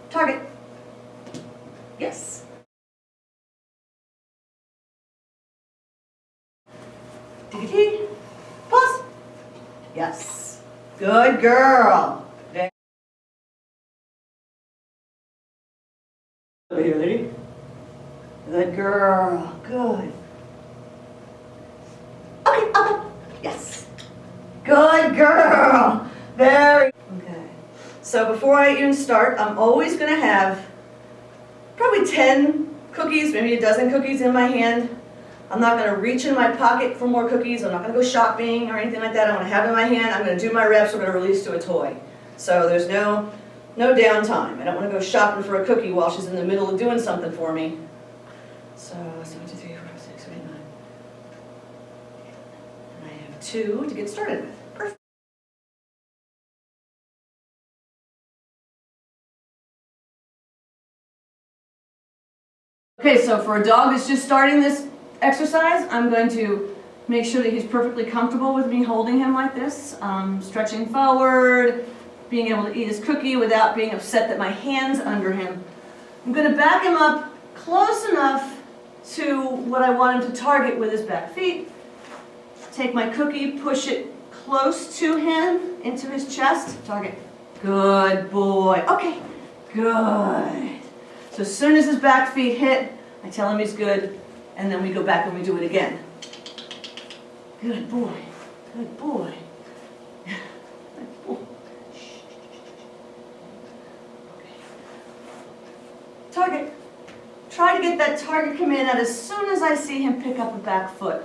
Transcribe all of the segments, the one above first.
Target. Yes. T. Pause. Yes. Good girl. Over here, lady. Good girl. Good. Okay, up. Yes. Good girl. Very. Okay. So before I even start, I'm always going to have probably 10 cookies, maybe a dozen cookies in my hand. I'm not going to reach in my pocket for more cookies. I'm not going to go shopping or anything like that. I'm going to have it in my hand. I'm going to do my reps. We're going to release to a toy. So there's no downtime. I don't want to go shopping for a cookie while she's in the middle of doing something for me. So 1, 2, 3, 4, 5, 6, 7, 8, 9. And I have 2 to get started with. Perfect. Okay, so for a dog that's just starting this exercise, I'm going to make sure that he's perfectly comfortable with me holding him like this, stretching forward, being able to eat his cookie without being upset that my hand's under him. I'm going to back him up close enough to what I want him to target with his back feet. Take my cookie, push it close to him, into his chest, target. Good boy. Okay, good. So as soon as his back feet hit, I tell him he's good, and then we go back and we do it again. Good boy. Good boy. Good boy. Okay. Target. Try to get that target command out as soon as I see him pick up a back foot.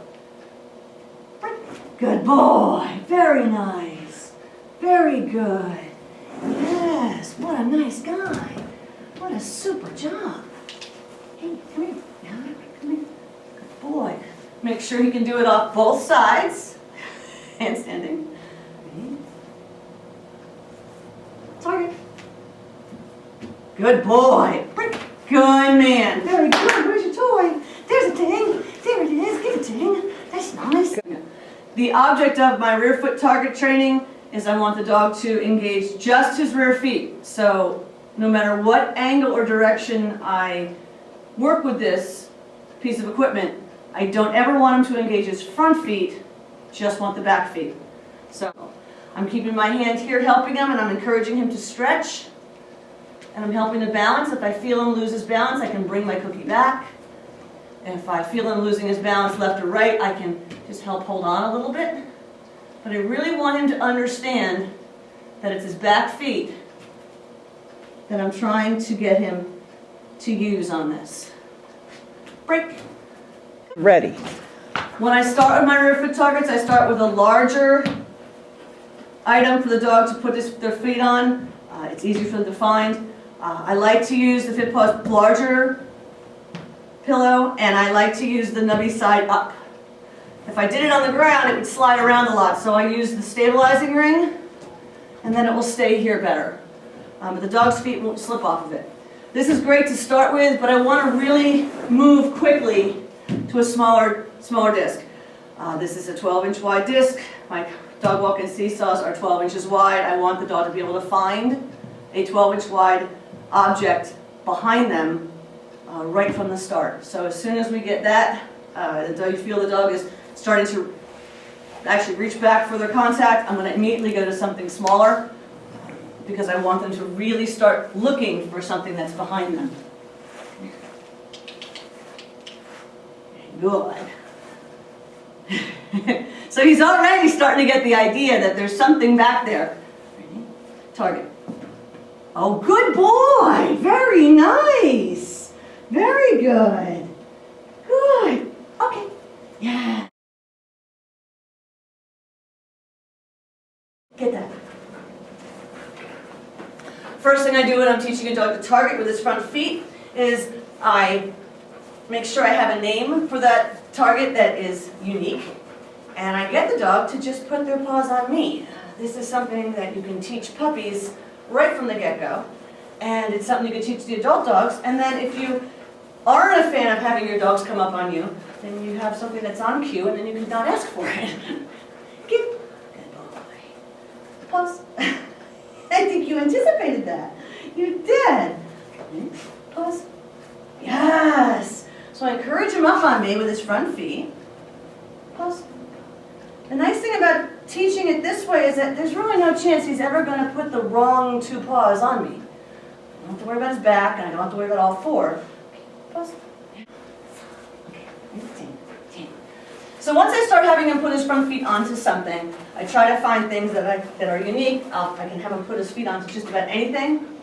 Good boy. Very nice. Very good. Yes. What a nice guy. What a super job. Hey, come here. Come here. Good boy. Make sure he can do it off both sides. Handstanding. Target. Good boy. Good man. Very good. Where's your toy? There's a ting. There it is. Get a ting. That's nice. The object of my rear foot target training is I want the dog to engage just his rear feet. So no matter what angle or direction I work with this piece of equipment, I don't ever want him to engage his front feet, just want the back feet. So I'm keeping my hand here helping him, and I'm encouraging him to stretch, and I'm helping to balance. If I feel him lose his balance, I can bring my cookie back. And if I feel him losing his balance left or right, I can just help hold on a little bit. But I really want him to understand that it's his back feet that I'm trying to get him to use on this. Break. Ready. When I start with my rear foot targets, I start with a larger item for the dog to put their feet on. It's easier for them to find. I like to use the FitPaws larger pillow, and I like to use the nubby side up. If I did it on the ground, it would slide around a lot, so I use the stabilizing ring, and then it will stay here better. But the dog's feet won't slip off of it. This is great to start with, but I want to really move quickly to a smaller disc. This is a 12-inch wide disc. My dog walking seesaws are 12 inches wide. I want the dog to be able to find a 12-inch wide object behind them right from the start. So as soon as we get that, you feel the dog is starting to actually reach back for their contact, I'm going to immediately go to something smaller because I want them to really start looking for something that's behind them. Good. So he's already starting to get the idea that there's something back there. Target. Oh, good boy. Very nice. Very good. Good. Okay. Yeah. Get that. First thing I do when I'm teaching a dog to target with his front feet is I make sure I have a name for that target that is unique, and I get the dog to just put their paws on me. This is something that you can teach puppies right from the get-go, and it's something you can teach the adult dogs. And then if you aren't a fan of having your dogs come up on you, then you have something that's on cue, and then you can not ask for it. Good boy. Pause. I think you anticipated that. You did. Pause. Yes. So I encourage him up on me with his front feet. Pause. The nice thing about teaching it this way is that there's really no chance he's ever going to put the wrong 2 paws on me. I don't have to worry about his back, and I don't have to worry about all 4. Pause. So once I start having him put his front feet onto something, I try to find things that are unique. I can have him put his feet onto just about anything.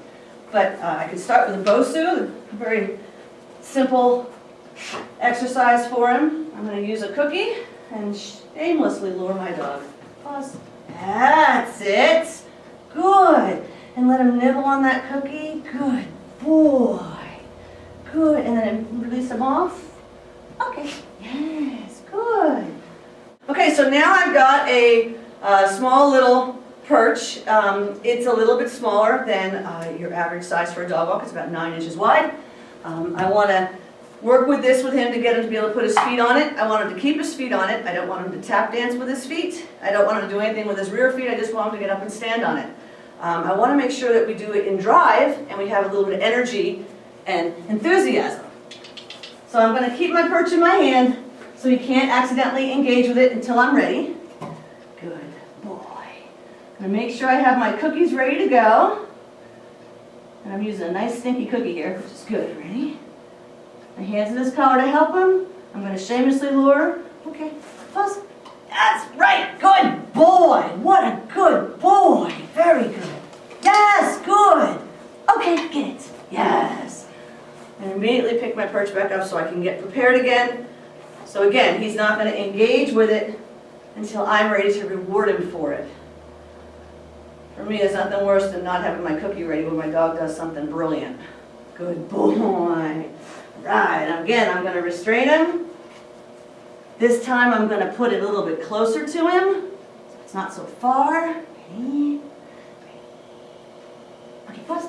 But I could start with a Bosu, a very simple exercise for him. I'm going to use a cookie and shamelessly lure my dog. Pause. That's it. Good. And let him nibble on that cookie. Good boy. Good. And then release him off. Okay. Yes. Good. Okay, so now I've got a small little perch. It's a little bit smaller than your average size for a dog walk. It's about 9 inches wide. I want to work with this with him to get him to be able to put his feet on it. I want him to keep his feet on it. I don't want him to tap dance with his feet. I don't want him to do anything with his rear feet. I just want him to get up and stand on it. I want to make sure that we do it in drive and we have a little bit of energy and enthusiasm. So I'm going to keep my perch in my hand so he can't accidentally engage with it until I'm ready. Good boy. I'm going to make sure I have my cookies ready to go. And I'm using a nice stinky cookie here, which is good. Ready? My hands in his collar to help him. I'm going to shamelessly lure. Okay, pause. That's right. Good boy. What a good boy. Very good. Yes, good. Okay, get it. Yes. And immediately pick my perch back up so I can get prepared again. So again, he's not going to engage with it until I'm ready to reward him for it. For me, there's nothing worse than not having my cookie ready when my dog does something brilliant. Good boy. Right, again, I'm going to restrain him. This time I'm going to put it a little bit closer to him, so it's not so far. Ready? Okay, pause.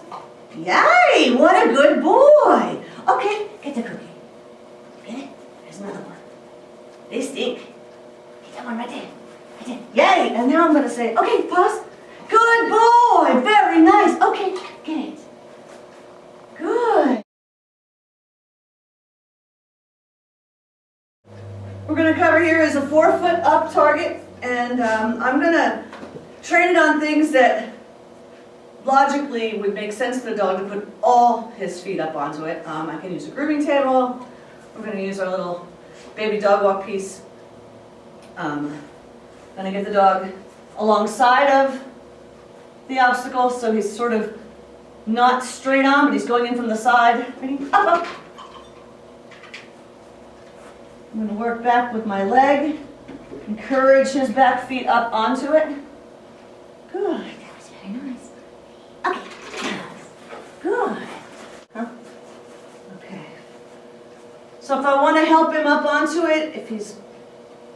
Yay, what a good boy. Okay, get the cookie. Get it? There's another one. They stink. Get that one right there. Right there. Yay, and now I'm going to say, okay, pause. Good boy, very nice. Okay, get it. Good. We're going to cover here is a 4-foot up target, and I'm going to train it on things that logically would make sense for the dog to put all his feet up onto it. I can use a grooming table. We're going to use our little baby dog walk piece. I'm going to get the dog alongside of the obstacle so he's sort of not straight on, but he's going in from the side. Ready? Up, up. I'm going to work back with my leg, encourage his back feet up onto it. Good, that was very nice. Okay, yes. Good. Huh? Okay. So if I want to help him up onto it, if he's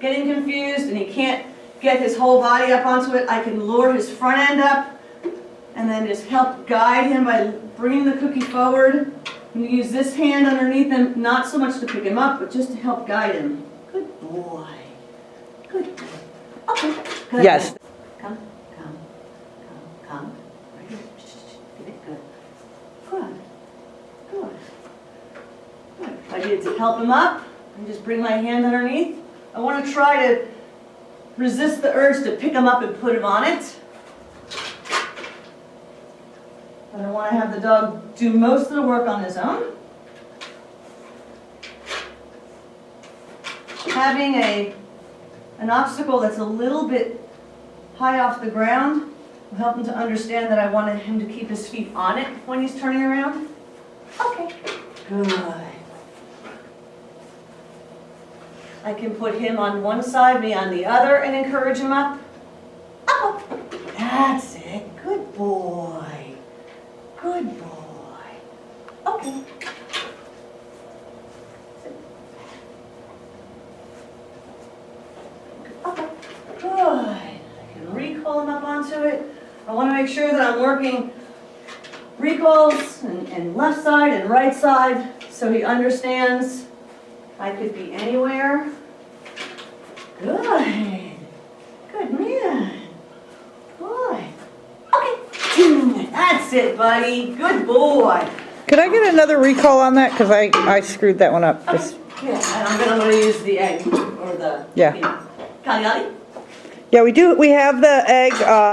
getting confused and he can't get his whole body up onto it, I can lure his front end up and then just help guide him by bringing the cookie forward. I'm going to use this hand underneath him, not so much to pick him up, but just to help guide him. Good boy. Good boy. Okay. Good. Yes. Come. Right here. Good. Good. Good. Good. If I need to help him up, I just bring my hand underneath. I want to try to resist the urge to pick him up and put him on it. But I want to have the dog do most of the work on his own. Having an obstacle that's a little bit high off the ground will help him to understand that I wanted him to keep his feet on it when he's turning around. Okay, good. I can put him on one side, me on the other, and encourage him up. Up. That's it. Good boy. Good boy. Okay. Okay. Good. I can recall him up onto it. I want to make sure that I'm working recalls and left side and right side so he understands I could be anywhere. Good. Good man. Good. Okay. That's That's it, buddy. Good boy. Could I get another recall on that? Because I screwed that one up. Just, Yeah, and I'm gonna use the egg or the Yeah. Cagliari. yeah, we have the egg.